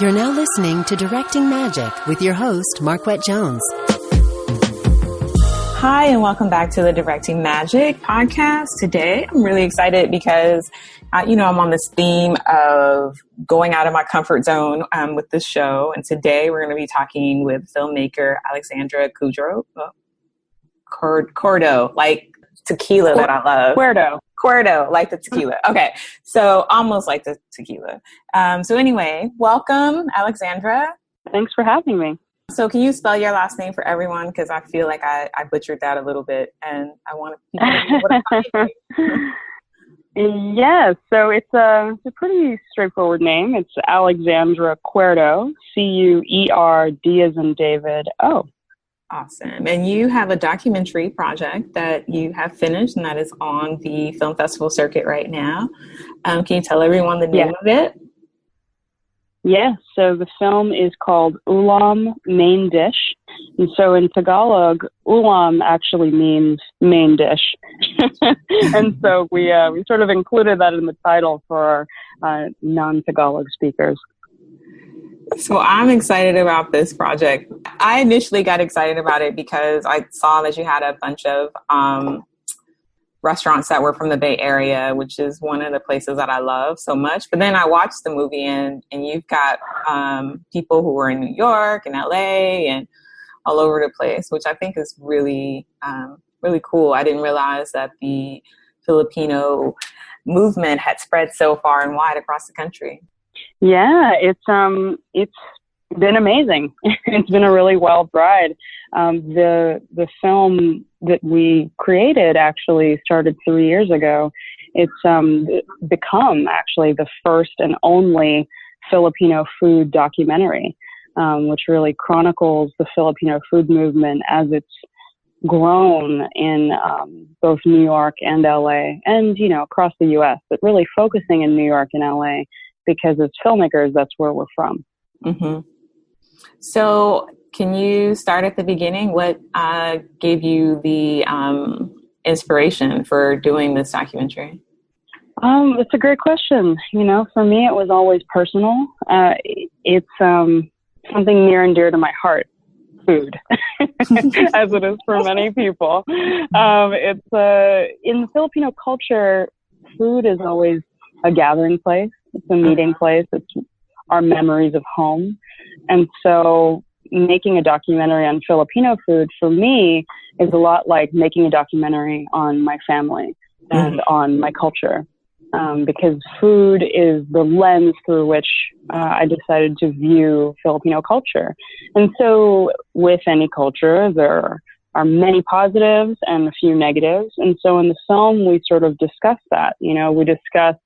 You're now listening to Directing Magic with your host, Marquette Jones. Hi, and welcome back to the Directing Magic podcast. Today, I'm really excited because, I'm on this theme of going out of my comfort zone with this show. And today, we're going to be talking with filmmaker Alexandra Cuerdo, like tequila that I love. Cuerdo, like the tequila. Okay, so almost like the tequila. So anyway, welcome, Alexandra. Thanks for having me. So can you spell your last name for everyone? Because I feel like I butchered that a little bit, and I want people to know what I'm talking. Yes, so it's a pretty straightforward name. It's Alexandra Cuerdo, C-U-E-R-D as in David, O. Awesome. And you have a documentary project that you have finished, and that is on the film festival circuit right now. Can you tell everyone the name of it? Yes, so the film is called ULAM, Main Dish. And so in Tagalog, ULAM actually means main dish. And so we sort of included that in the title for our non-Tagalog speakers. So I'm excited about this project. I initially got excited about it because I saw that you had a bunch of restaurants that were from the Bay Area, which is one of the places that I love so much. But then I watched the movie and you've got people who were in New York and LA and all over the place, which I think is really, really cool. I didn't realize that the Filipino movement had spread so far and wide across the country. Yeah, it's been amazing. It's been a really wild ride. The film that we created actually started 3 years ago. It's become actually the first and only Filipino food documentary, which really chronicles the Filipino food movement as it's grown in both New York and LA and, across the US, but really focusing in New York and LA because as filmmakers, that's where we're from. Mm-hmm. So can you start at the beginning? What gave you the inspiration for doing this documentary? It's a great question. For me, it was always personal. It's something near and dear to my heart, food, as it is for many people. It's in the Filipino culture, food is always a gathering place. It's a meeting place. It's our memories of home. And so making a documentary on Filipino food for me is a lot like making a documentary on my family and on my culture. Because food is the lens through which I decided to view Filipino culture. And so with any culture, there are many positives and a few negatives. And so in the film, we sort of discuss that. We discuss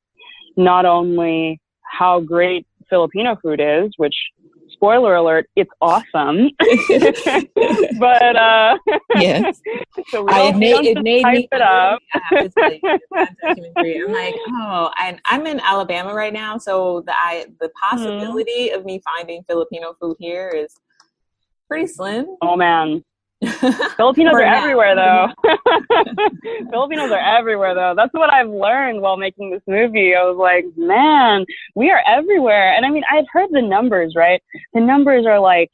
not only how great Filipino food is, which, spoiler alert, it's awesome. But yes, so it made me it up. Documentary. I'm like, I'm in Alabama right now, so the possibility of me finding Filipino food here is pretty slim. Oh man. Filipinos are everywhere though. Filipinos are everywhere though. That's what I've learned while making this movie. I was like, man, we are everywhere. And I mean, I've heard the numbers, right? The numbers are like,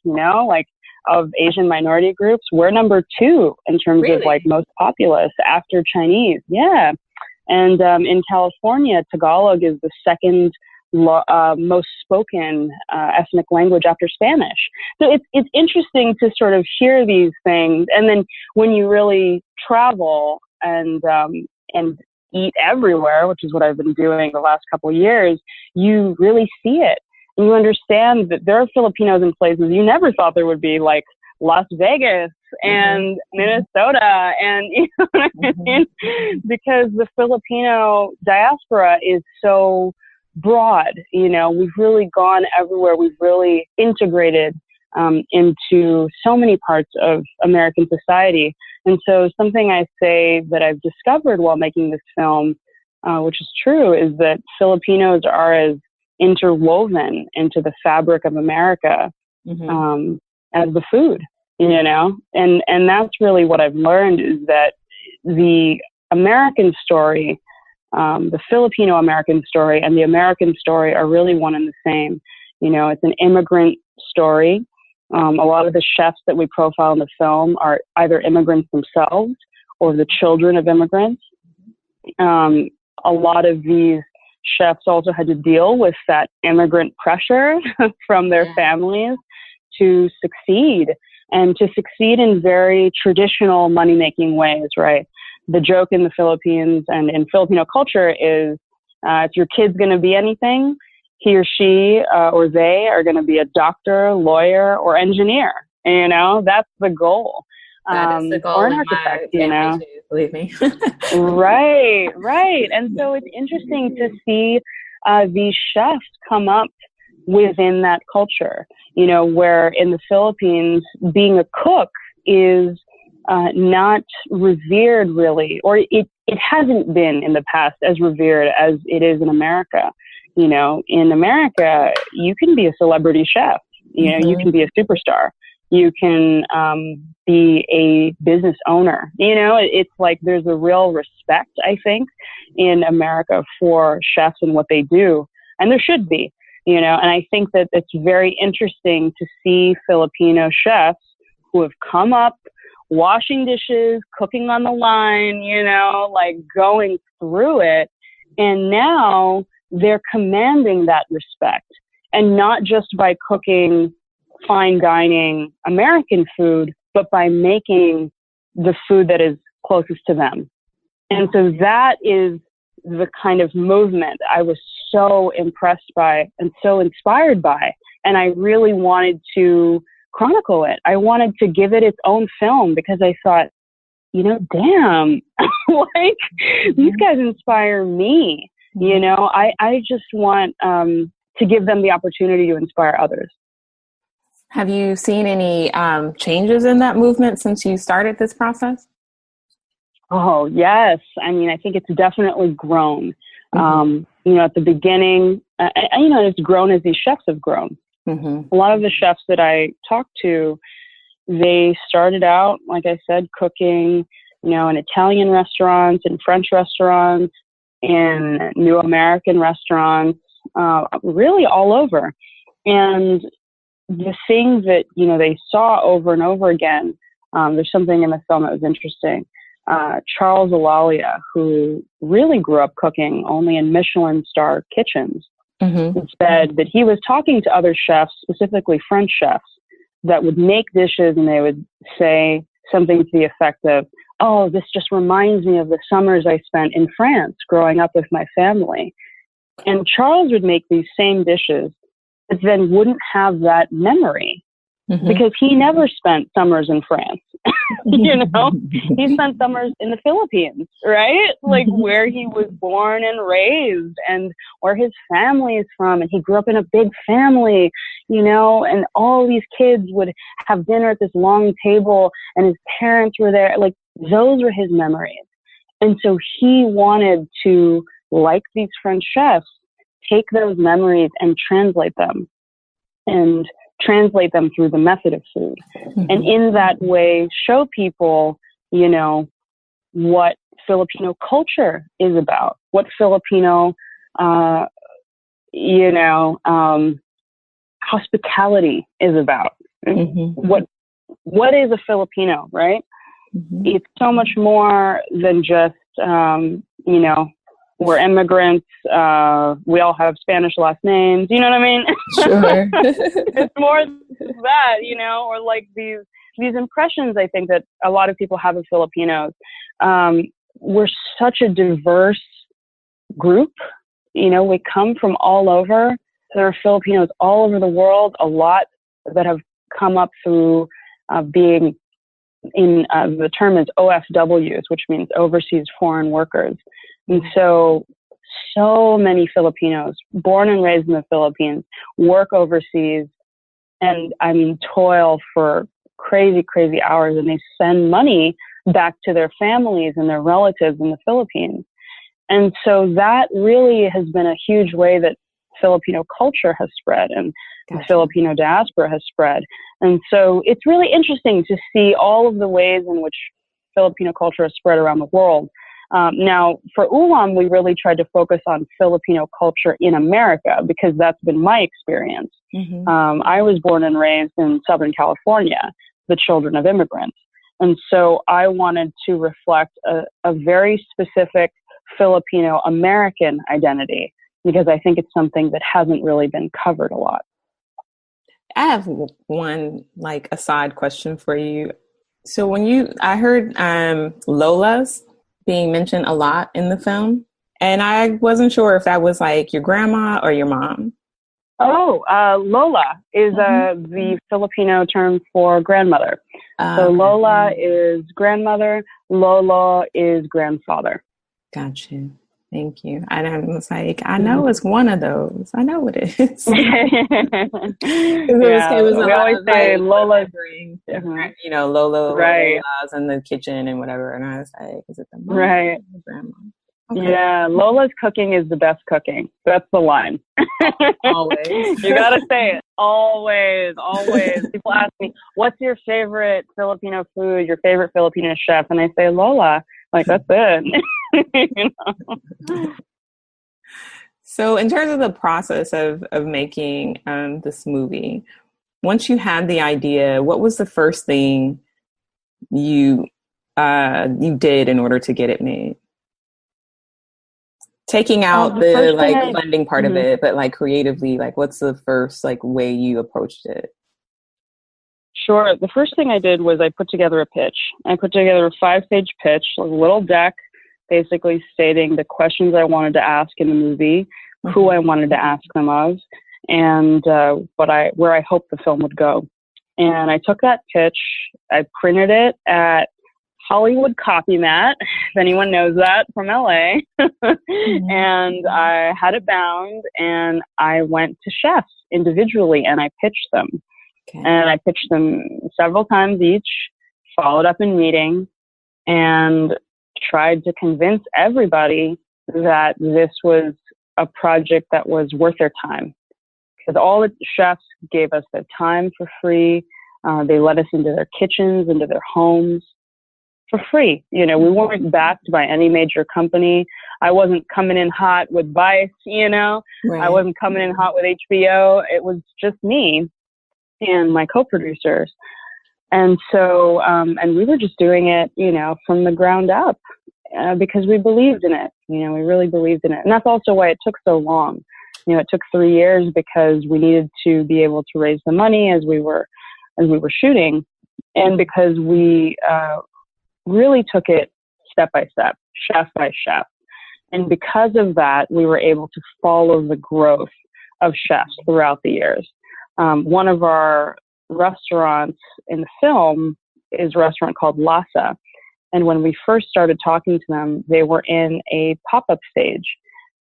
of Asian minority groups, we're number 2 in terms of like most populous after Chinese. Yeah. And in California, Tagalog is the second most spoken ethnic language after Spanish. So it's interesting to sort of hear these things, and then when you really travel and eat everywhere, which is what I've been doing the last couple of years, you really see it, and you understand that there are Filipinos in places you never thought there would be, like Las Vegas and Minnesota, and you know what I mean? Because the Filipino diaspora is so broad. We've really gone everywhere. We've really integrated into so many parts of American society. And so something I say that I've discovered while making this film, which is true, is that Filipinos are as interwoven into the fabric of America as the food, and that's really what I've learned, is that the American story, the Filipino American story and the American story are really one and the same. It's an immigrant story. A lot of the chefs that we profile in the film are either immigrants themselves or the children of immigrants. A lot of these chefs also had to deal with that immigrant pressure from their families to succeed, and to succeed in very traditional money-making ways, right? The joke in the Philippines and in Filipino culture is, if your kid's going to be anything, he or she or they are going to be a doctor, lawyer, or engineer. That's the goal. That is the goal or an in architect, my too, believe me. Right. And so it's interesting to see these chefs come up within that culture, where in the Philippines, being a cook is not revered really, or it hasn't been in the past as revered as it is in America. In America, you can be a celebrity chef, you can be a superstar. You can be a business owner. It's like there's a real respect, I think, in America for chefs and what they do. And there should be, and I think that it's very interesting to see Filipino chefs who have come up washing dishes, cooking on the line, like going through it. And now they're commanding that respect, and not just by cooking fine dining American food, but by making the food that is closest to them. And so that is the kind of movement I was so impressed by and so inspired by. And I really wanted to chronicle it. I wanted to give it its own film because I thought, damn, like these guys inspire me. I just want to give them the opportunity to inspire others. Have you seen any changes in that movement since you started this process? Oh, yes. I mean, I think it's definitely grown. At the beginning, it's grown as these chefs have grown. A lot of the chefs that I talked to, they started out, like I said, cooking, in Italian restaurants and French restaurants and New American restaurants, really all over. And the thing that, they saw over and over again, there's something in the film that was interesting. Charles Alalia, who really grew up cooking only in Michelin star kitchens, said that he was talking to other chefs, specifically French chefs, that would make dishes and they would say something to the effect of, oh, this just reminds me of the summers I spent in France growing up with my family. And Charles would make these same dishes, but then wouldn't have that memory because he never spent summers in France. He spent summers in the Philippines, right? Like where he was born and raised and where his family is from. And he grew up in a big family, and all these kids would have dinner at this long table and his parents were there. Like those were his memories. And so he wanted to, like these French chefs, take those memories and translate them through the method of food. And in that way, show people, what Filipino culture is about, what Filipino, hospitality is about. What is a Filipino, right? It's so much more than just, we're immigrants. We all have Spanish last names. You know what I mean? Sure. It's more than that, or like these impressions I think that a lot of people have of Filipinos. We're such a diverse group. We come from all over. There are Filipinos all over the world, a lot that have come up through being in, the term is OFWs, which means overseas foreign workers. And so many Filipinos born and raised in the Philippines work overseas and toil for crazy, crazy hours, and they send money back to their families and their relatives in the Philippines. And so that really has been a huge way that Filipino culture has spread and the Filipino diaspora has spread. And so it's really interesting to see all of the ways in which Filipino culture has spread around the world. Now, for ULAM, we really tried to focus on Filipino culture in America because that's been my experience. Mm-hmm. I was born and raised in Southern California, the children of immigrants. And so I wanted to reflect a very specific Filipino American identity because I think it's something that hasn't really been covered a lot. I have one like a side question for you. So I heard Lola's being mentioned a lot in the film, and I wasn't sure if that was like your grandma or your mom. Oh, Lola is the Filipino term for grandmother. So Lola is grandmother, Lolo is grandfather. Got you. Thank you. And I was like, I know it's one of those. I know it is. It was we always say Lola. You know, Lolo, right. Lola's in the kitchen and whatever. And I was like, is it the mom right. or the grandma? Okay. Yeah, Lola's cooking is the best cooking. That's the line. Always. You gotta say it. Always, always. People ask me, what's your favorite Filipino food, your favorite Filipino chef? And I say Lola. Like, that's it. You know? So in terms of the process of making this movie, once you had the idea, what was the first thing you did in order to get it made? Taking out the like funding part of it, but like creatively, like what's the first like way you approached it? Sure. The first thing I did was I put together a pitch. I put together a 5-page pitch, a little deck, basically stating the questions I wanted to ask in the movie, who I wanted to ask them of, and where I hoped the film would go. And I took that pitch, I printed it at Hollywood Copymat, if anyone knows that, from LA. And I had it bound, and I went to chefs individually, and I pitched them. Okay. And I pitched them several times each, followed up in meetings, and tried to convince everybody that this was a project that was worth their time. Because all the chefs gave us their time for free. They let us into their kitchens, into their homes for free. You know, we weren't backed by any major company. I wasn't coming in hot with Vice, you know. Right. I wasn't coming in hot with HBO. It was just me and my co-producers. And so, and we were just doing it, you know, from the ground up because we believed in it. You know, we really believed in it. And that's also why it took so long. You know, it took 3 years because we needed to be able to raise the money as we were shooting. And because we really took it step by step, chef by chef. And because of that, we were able to follow the growth of chefs throughout the years. One of our restaurants in the film is a restaurant called Lasa. And when we first started talking to them, they were in a pop-up stage,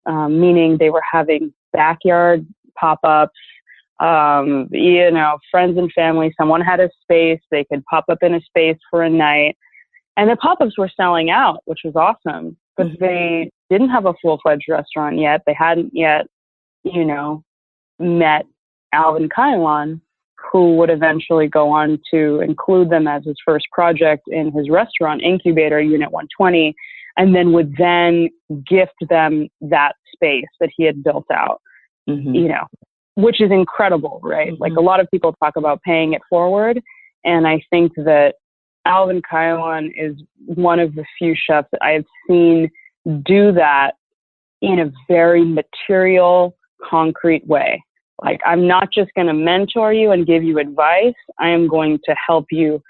meaning they were having backyard pop-ups, you know, friends and family. Someone had a space. They could pop up in a space for a night. And the pop-ups were selling out, which was awesome. But they didn't have a full-fledged restaurant yet. They hadn't yet, you know, met Alvin Kailan, who would eventually go on to include them as his first project in his restaurant incubator, Unit 120, and then would then gift them that space that he had built out, you know, which is incredible, right? Like a lot of people talk about paying it forward. And I think that Alvin Kailan is one of the few chefs that I have seen do that in a very material, concrete way. Like, I'm not just going to mentor you and give you advice. I am going to help you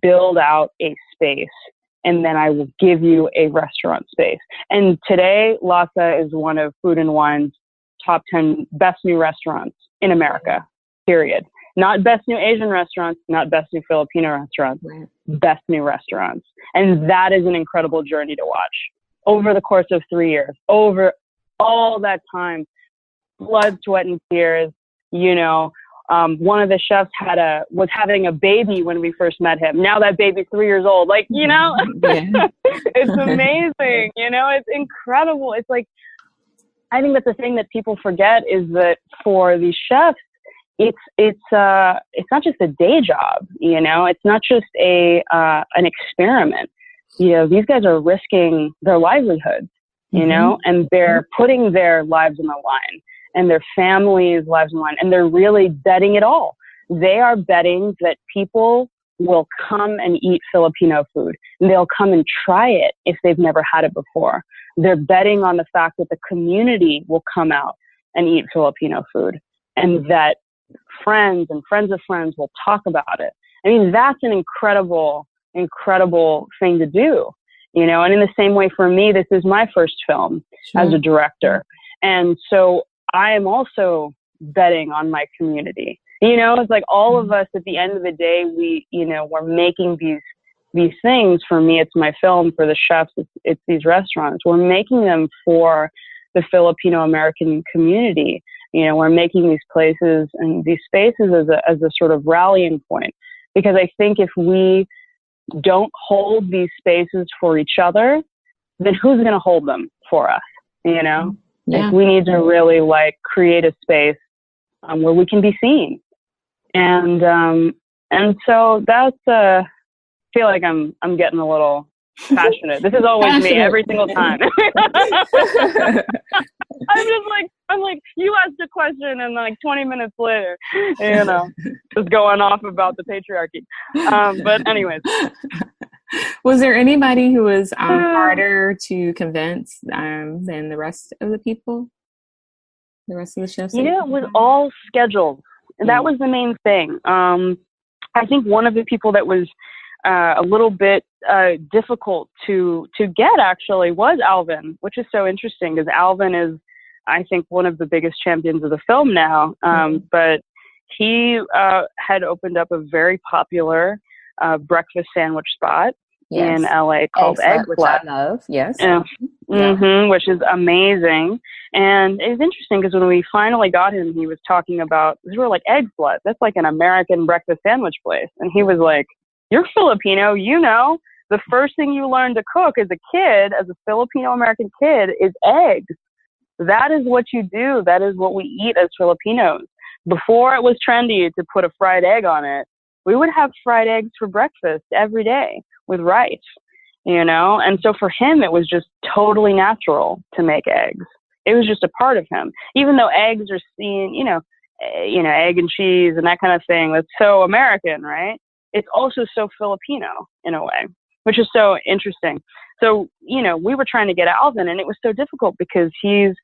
build out a space, and then I will give you a restaurant space. And today, Lhasa is one of Food and Wine's top 10 best new restaurants in America, period. Not best new Asian restaurants, not best new Filipino restaurants, best new restaurants. And that is an incredible journey to watch over the course of 3 years, over all that time. Blood, sweat, and tears. You know, one of the chefs was having a baby when we first met him. Now that baby's 3 years old. Like, you know, it's amazing. You know, it's incredible. It's like, I think that's the thing that people forget is that for these chefs, it's not just a day job. You know, it's not just an experiment. these guys are risking their livelihoods, and they're putting their lives on the line and their families' lives on the line, and they're really betting it all. They are betting that people will come and eat Filipino food, and they'll come and try it if they've never had it before. They're betting on the fact that the community will come out and eat Filipino food, and that friends and friends of friends will talk about it. I mean, that's an incredible thing to do, and in the same way for me, this is my first film as a director. And so I am also betting on my community. It's like all of us at the end of the day, we're making these things. For me, it's my film. For the chefs, it's these restaurants. We're making them for the Filipino American community. We're making these places and these spaces as a sort of rallying point. Because I think if we don't hold these spaces for each other, then who's going to hold them for us? Yeah. Like, we need to really create a space where we can be seen. And so that's, I feel like I'm getting a little passionate. This is always me every single time. I'm like, you asked a question and 20 minutes later, just going off about the patriarchy. But anyways. Was there anybody who was harder to convince than the rest of the people? The rest of the chefs? It was all scheduled. And that was the main thing. I think one of the people that was a little bit difficult to get actually was Alvin, which is so interesting because Alvin is, I think, one of the biggest champions of the film now. But he had opened up a very popular breakfast sandwich spot in LA called Egg which Flat. I love. Yes. Which is amazing. And it was interesting because when we finally got him, he was talking about, we were like, Egg Flat, that's like an American breakfast sandwich place. And he was like, you're Filipino, the first thing you learn to cook as a kid, as a Filipino-American kid, is eggs. That is what you do. That is what we eat as Filipinos. Before it was trendy to put a fried egg on it, we would have fried eggs for breakfast every day with rice, And so for him, it was just totally natural to make eggs. It was just a part of him. Even though eggs are seen, egg and cheese and that kind of thing, that's so American, right? It's also so Filipino in a way, which is so interesting. So, we were trying to get Alvin, and it was so difficult because he's,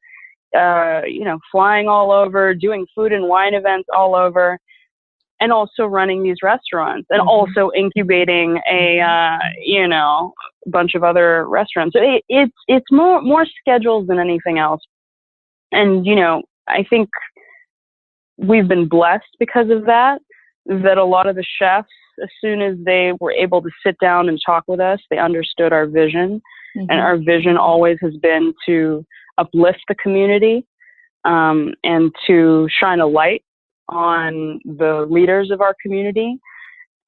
flying all over, doing food and wine events all over, and also running these restaurants, and also incubating a bunch of other restaurants. So it's more schedules than anything else. And, I think we've been blessed because of that a lot of the chefs, as soon as they were able to sit down and talk with us, they understood our vision. And our vision always has been to uplift the community, and to shine a light on the leaders of our community.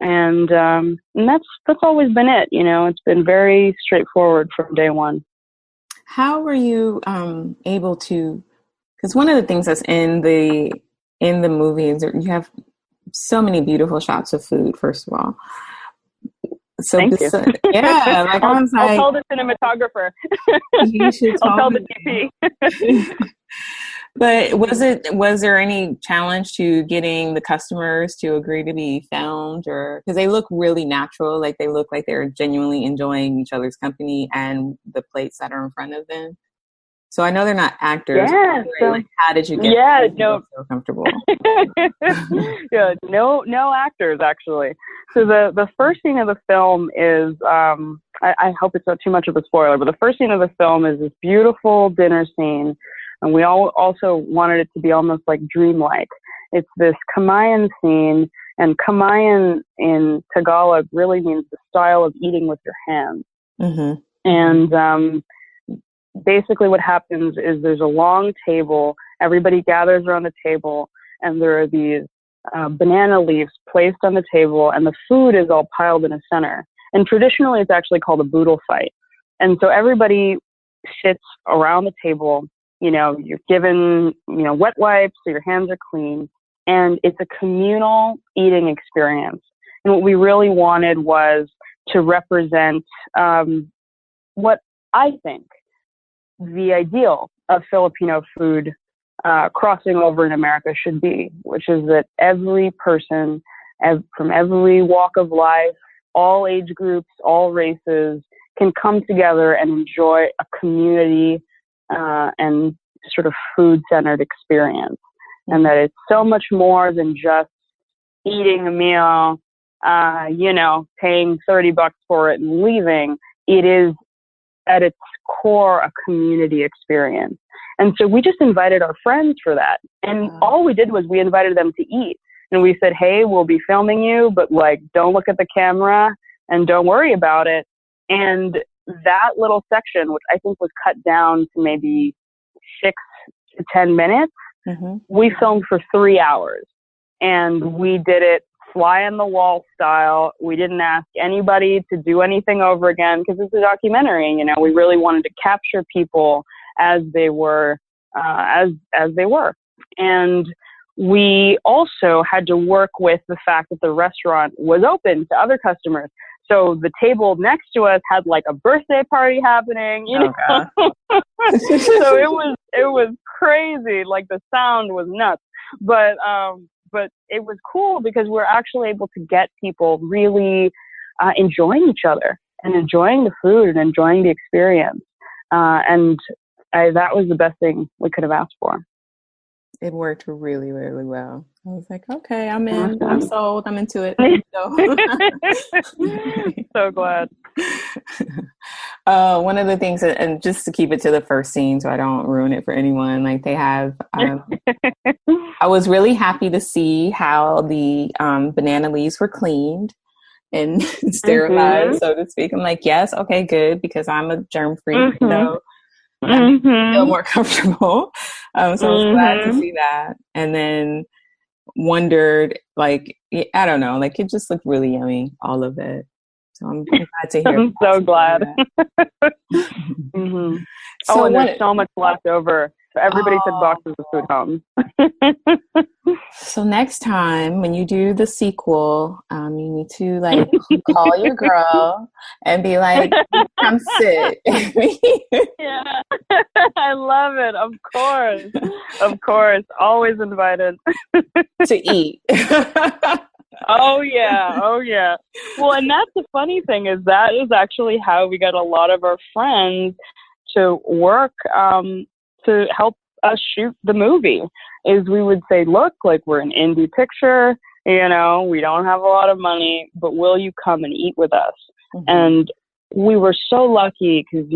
And that's always been it. It's been very straightforward from day one. How were you able to, because one of the things that's in the movie is that you have so many beautiful shots of food, first of all. So thank you. Yeah, I'll tell the cinematographer. You should I'll tell the DP. But was there any challenge to getting the customers to agree to be filmed, or because they look really natural, like they look like they're genuinely enjoying each other's company and the plates that are in front of them? So I know they're not actors. Yeah. How did you get so comfortable? No actors actually. So the first scene of the film is, I hope it's not too much of a spoiler, but the first scene of the film is this beautiful dinner scene. And we also wanted it to be almost like dreamlike. It's this Kamayan scene, and Kamayan in Tagalog really means the style of eating with your hands. And basically what happens is there's a long table, everybody gathers around the table, and there are these banana leaves placed on the table, and the food is all piled in a center. And traditionally it's actually called a boodle fight. And so everybody sits around the table. You're given, wet wipes so your hands are clean, and it's a communal eating experience. And what we really wanted was to represent what I think the ideal of Filipino food crossing over in America should be, which is that every person from every walk of life, all age groups, all races, can come together and enjoy a community and sort of food-centered experience. And that it's so much more than just eating a meal, paying $30 for it and leaving. It is at its core a community experience. And so we just invited our friends for that. And all we did was we invited them to eat. And we said, hey, we'll be filming you, but don't look at the camera and don't worry about it. And that little section, which I think was cut down to maybe 6 to 10 minutes, we filmed for 3 hours. And we did it fly on the wall style. We didn't ask anybody to do anything over again because it's a documentary. We really wanted to capture people as they were, as they were. And we also had to work with the fact that the restaurant was open to other customers. So the table next to us had a birthday party happening, So it was crazy. The sound was nuts, but it was cool because we're actually able to get people really enjoying each other and enjoying the food and enjoying the experience. That was the best thing we could have asked for. It worked really, really well. I was like, okay, I'm in. I'm sold. I'm into it. So glad. One of the things, and just to keep it to the first scene so I don't ruin it for anyone, they have, I was really happy to see how the banana leaves were cleaned and sterilized, so to speak. I'm like, yes, okay, good, because I'm a germ freak, I feel more comfortable. So I was glad to see that. And then wondered, I don't know, it just looked really yummy, all of it. So I'm glad to hear. I'm so glad. So there's so much left over. So everybody took boxes of food home. So next time when you do the sequel, you need to call your girl and be like, come sit. Yeah, I love it. Of course, always invited to eat. Oh yeah. Well, and that's the funny thing is that is actually how we got a lot of our friends to work to help us shoot the movie. Is we would say, look, we're an indie picture, we don't have a lot of money, but will you come and eat with us? And we were so lucky because,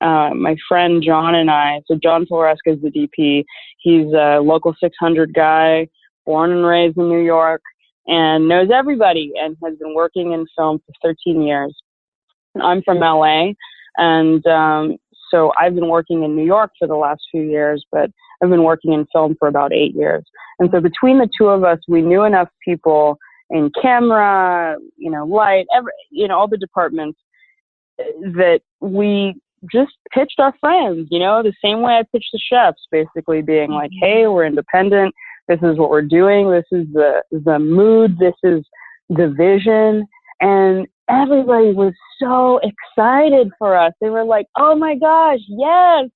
my friend John and I, so John Floresca is the DP. He's a local 600 guy, born and raised in New York, and knows everybody and has been working in film for 13 years. I'm from LA, and so I've been working in New York for the last few years, but I've been working in film for about 8 years. And so between the two of us, we knew enough people in camera, light, all the departments that we just pitched our friends, the same way I pitched the chefs, basically being like, hey, we're independent. This is what we're doing. This is the mood. This is the vision. And everybody was so excited for us. They were like, oh my gosh, yes,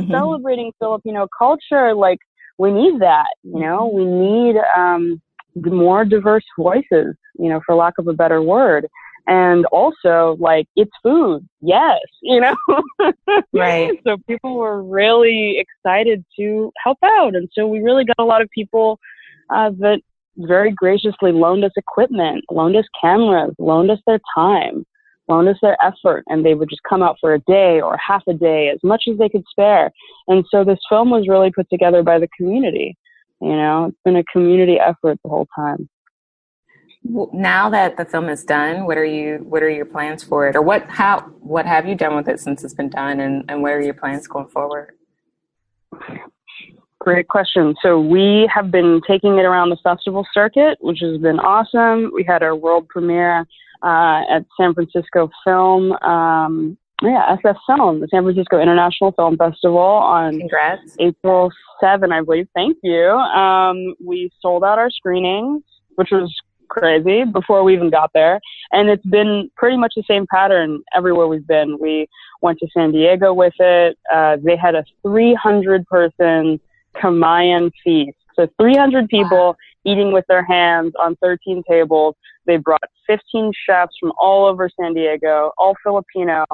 celebrating Filipino culture. We need that, we need more diverse voices, for lack of a better word. And also, it's food. Yes, Right. So people were really excited to help out. And so we really got a lot of people that very graciously loaned us equipment, loaned us cameras, loaned us their time, loaned us their effort. And they would just come out for a day or half a day, as much as they could spare. And so this film was really put together by the community. It's been a community effort the whole time. Now that the film is done, what are your plans for it? Or what have you done with it since it's been done, and what are your plans going forward? Great question. So we have been taking it around the festival circuit, which has been awesome. We had our world premiere at San Francisco Film, SF Film, the San Francisco International Film Festival on Congrats. April 7, I believe. Thank you. We sold out our screenings, which was crazy before we even got there. And it's been pretty much the same pattern everywhere we've been. We went to San Diego with it. They had a 300-person Kamayan feast. So 300 people eating with their hands on 13 tables. They brought 15 chefs from all over San Diego, all Filipino,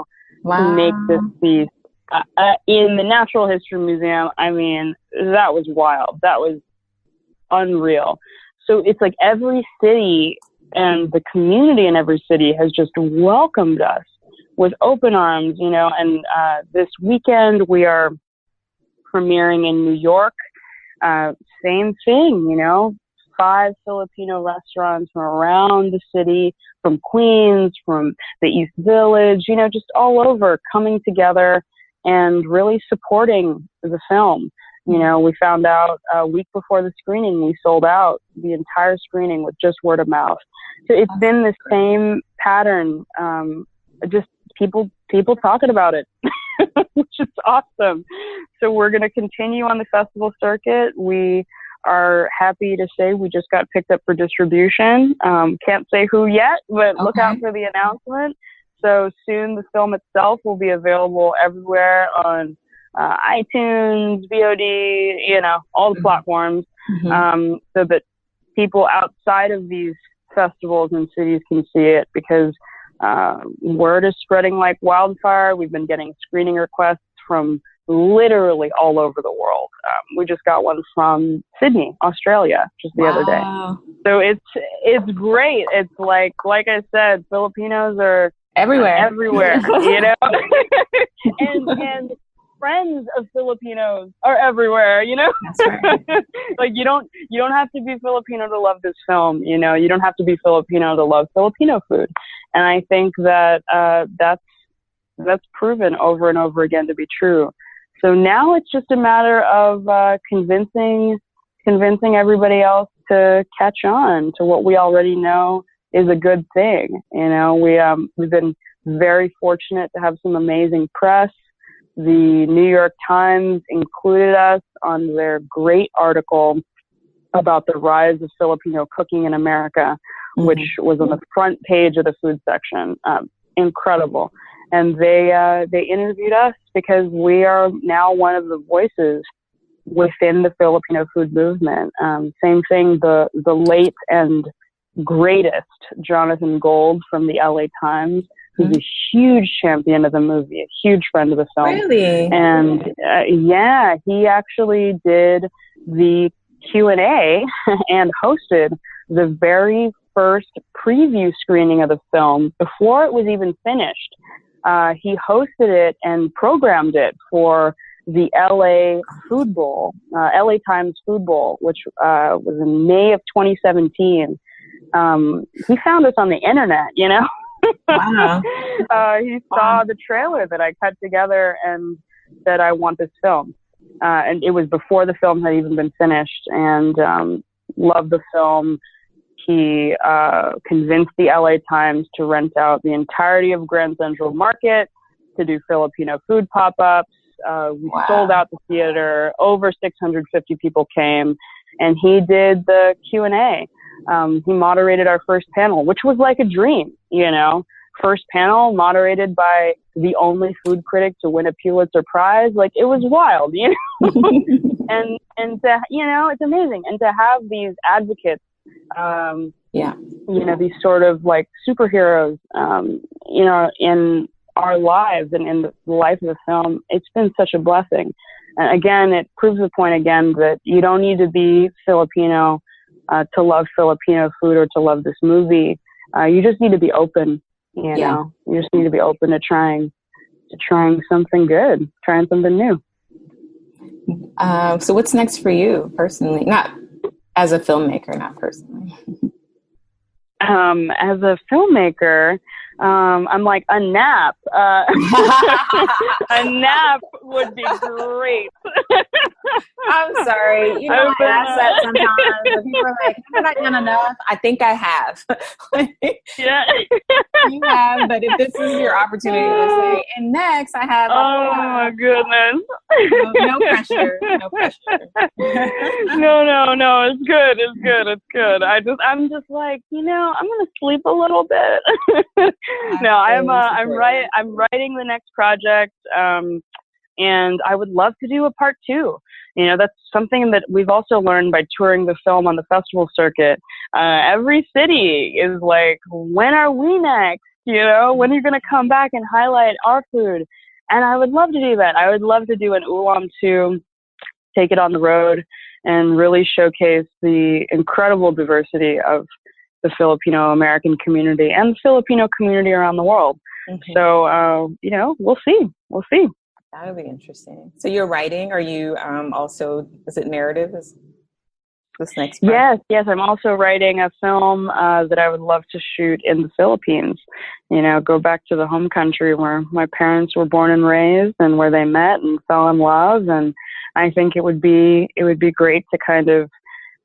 to make this feast. In the Natural History Museum, I mean, that was wild. That was unreal. So it's like every city and the community in every city has just welcomed us with open arms, you know, and this weekend we are premiering in New York. Same thing, you know, 5 Filipino restaurants from around the city, from Queens, from the East Village, you know, just all over, coming together and really supporting the film. You know, we found out a week before the screening, we sold out the entire screening with just word of mouth. So it's been the same pattern, just people talking about it, which is awesome. So we're going to continue on the festival circuit. We are happy to say we just got picked up for distribution. Can't say who yet, but look out for the announcement. So soon the film itself will be available everywhere on iTunes, VOD, you know, all the platforms, so that people outside of these festivals and cities can see it, because word is spreading like wildfire. We've been getting screening requests from literally all over the world. We just got one from Sydney, Australia, just the other day. So it's great. It's like I said, Filipinos are everywhere, you know, and friends of Filipinos are everywhere, you know. That's right. Like you don't have to be Filipino to love this film, you know. You don't have to be Filipino to love Filipino food. And I think that that's proven over and over again to be true. So now it's just a matter of convincing everybody else to catch on to what we already know is a good thing. You know, we've been very fortunate to have some amazing press. The New York Times included us on their great article about the rise of Filipino cooking in America, which was on the front page of the food section. Incredible. And they interviewed us because we are now one of the voices within the Filipino food movement. Same thing, the late and greatest Jonathan Gold from the LA Times, who's a huge champion of the movie, a huge friend of the film. Really? And he actually did the Q&A and hosted the very first preview screening of the film before it was even finished. He hosted it and programmed it for the LA Food Bowl, LA Times Food Bowl, which was in May of 2017. He found us on the internet, you know. Wow. He saw the trailer that I cut together and said, I want this film. And it was before the film had even been finished, and loved the film. He convinced the LA Times to rent out the entirety of Grand Central Market to do Filipino food pop-ups. We sold out the theater. Over 650 people came, and he did the Q&A. He moderated our first panel, which was like a dream, you know. First panel moderated by the only food critic to win a Pulitzer Prize. Like, it was wild, you know. and to, you know, it's amazing. And to have these advocates, you know, these sort of like superheroes, you know, in our lives and in the life of the film, it's been such a blessing. And again, it proves the point again that you don't need to be Filipino to love Filipino food or to love this movie. You just need to be open, you know. You just need to be open to trying something good, trying something new. So what's next for you personally? Not as a filmmaker, not personally. As a filmmaker, I'm like, a nap. A nap would be great. I'm sorry. You know, I ask that sometimes. And people are like, have I done enough? I think I have. Yeah. You have, but if this is your opportunity to say, and next I have. Oh my goodness. No pressure. No pressure. No. It's good. I'm just like, I'm gonna sleep a little bit. No, I'm writing the next project, and I would love to do a part 2. That's something that we've also learned by touring the film on the festival circuit. Every city is like, when are we next? When are you gonna come back and highlight our food? And I would love to do that. I would love to do an ULAM 2, take it on the road, and really showcase the incredible diversity of the Filipino American community and the Filipino community around the world. Mm-hmm. So, we'll see. That would be interesting. So you're writing. Are you also, is it narrative? Is this next part? Yes. I'm also writing a film that I would love to shoot in the Philippines. Go back to the home country where my parents were born and raised and where they met and fell in love. And I think it would be great to kind of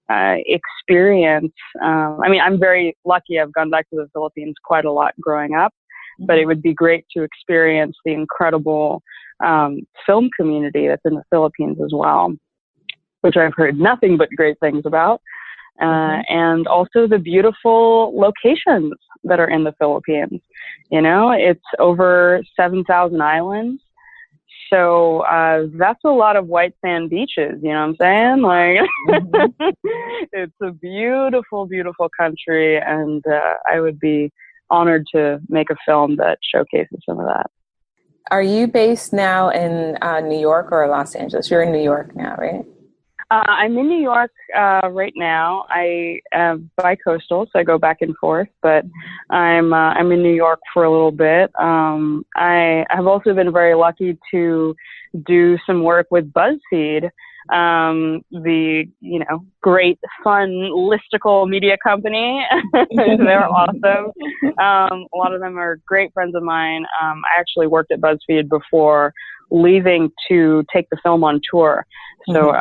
experience. I'm very lucky. I've gone back to the Philippines quite a lot growing up, mm-hmm. but it would be great to experience the incredible film community that's in the Philippines as well, which I've heard nothing but great things about. Mm-hmm. And also the beautiful locations that are in the Philippines. It's over 7,000 islands. So that's a lot of white sand beaches, you know what I'm saying? Like, mm-hmm. It's a beautiful, beautiful country, and I would be honored to make a film that showcases some of that. Are you based now in New York or Los Angeles? You're in New York now, right? I'm in New York right now. I am bi-coastal, so I go back and forth, but I'm in New York for a little bit. I have also been very lucky to do some work with BuzzFeed, the great, fun, listicle media company. They're awesome. A lot of them are great friends of mine. I actually worked at BuzzFeed before leaving to take the film on tour. So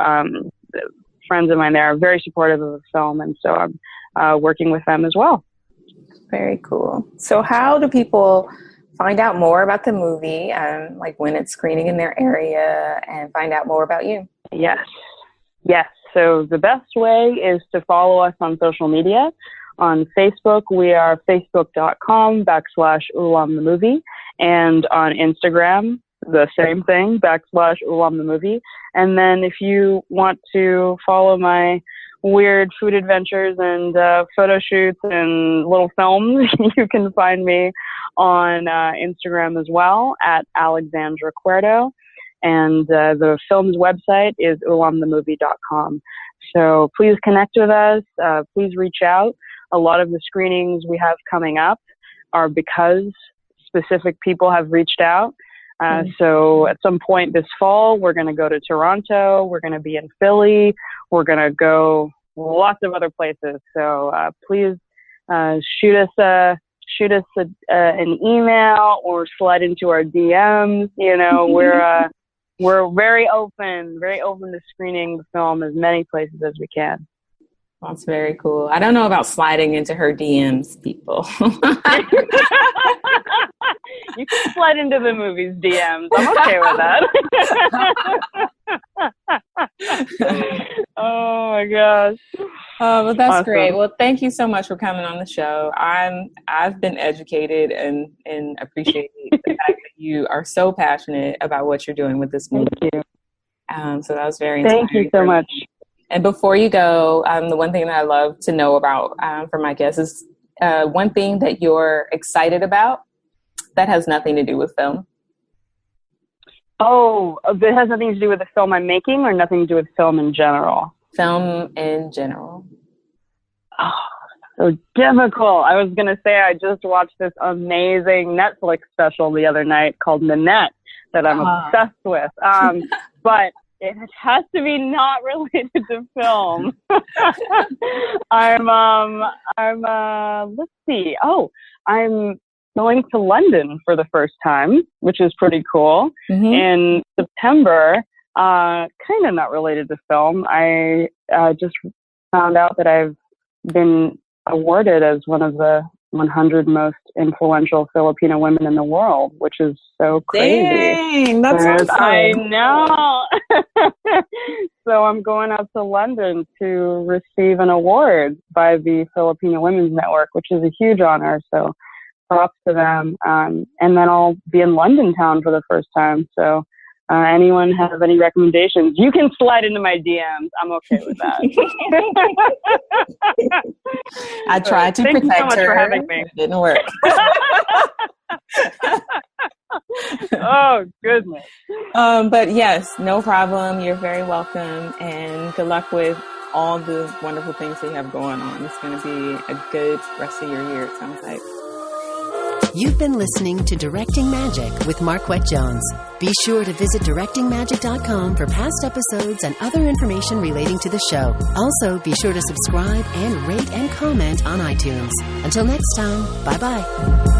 friends of mine there are very supportive of the film, and so I'm working with them as well. Very cool. So how do people find out more about the movie, like when it's screening in their area, and find out more about you? Yes. So the best way is to follow us on social media. On Facebook, we are facebook.com/ULAM the movie, and on Instagram, the same thing, /ULAM the movie. And then if you want to follow my weird food adventures and photo shoots and little films, you can find me on Instagram as well at Alexandra Cuerdo. And the film's website is ulamthemovie.com. So please connect with us. Please reach out. A lot of the screenings we have coming up are because specific people have reached out. So at some point this fall, we're going to go to Toronto. We're going to be in Philly. We're going to go lots of other places. So please shoot us an email or slide into our DMs. We're very open to screening the film as many places as we can. That's very cool. I don't know about sliding into her DMs, people. You can slide into the movie's DMs. I'm okay with that. Oh my gosh. Oh, but that's awesome. Great. Well, thank you so much for coming on the show. I've been educated and appreciate the fact that you are so passionate about what you're doing with this movie. Thank you. So that was very inspiring. Thank you so much. And before you go, the one thing that I love to know about from my guests is one thing that you're excited about that has nothing to do with film. Oh, that has nothing to do with the film I'm making, or nothing to do with film in general? Film in general. Oh, so difficult. I was going to say I just watched this amazing Netflix special the other night called Nanette that I'm obsessed with. But it has to be not related to film. Let's see. Oh, I'm going to London for the first time, which is pretty cool. Mm-hmm. In September, kind of not related to film. I just found out that I've been awarded as one of the 100 most influential Filipino women in the world, which is so crazy. Dang, that's awesome. I know. So also, I'm going out to London to receive an award by the Filipino Women's Network, which is a huge honor. So props to them. And then I'll be in London town for the first time. So anyone have any recommendations? You can slide into my DMs. I'm okay with that. I tried to protect you so much her. For having me. It didn't work. Oh, goodness. But yes, no problem. You're very welcome. And good luck with all the wonderful things that you have going on. It's going to be a good rest of your year, it sounds like. You've been listening to Directing Magic with Marquette Jones. Be sure to visit directingmagic.com for past episodes and other information relating to the show. Also, be sure to subscribe and rate and comment on iTunes. Until next time, bye-bye.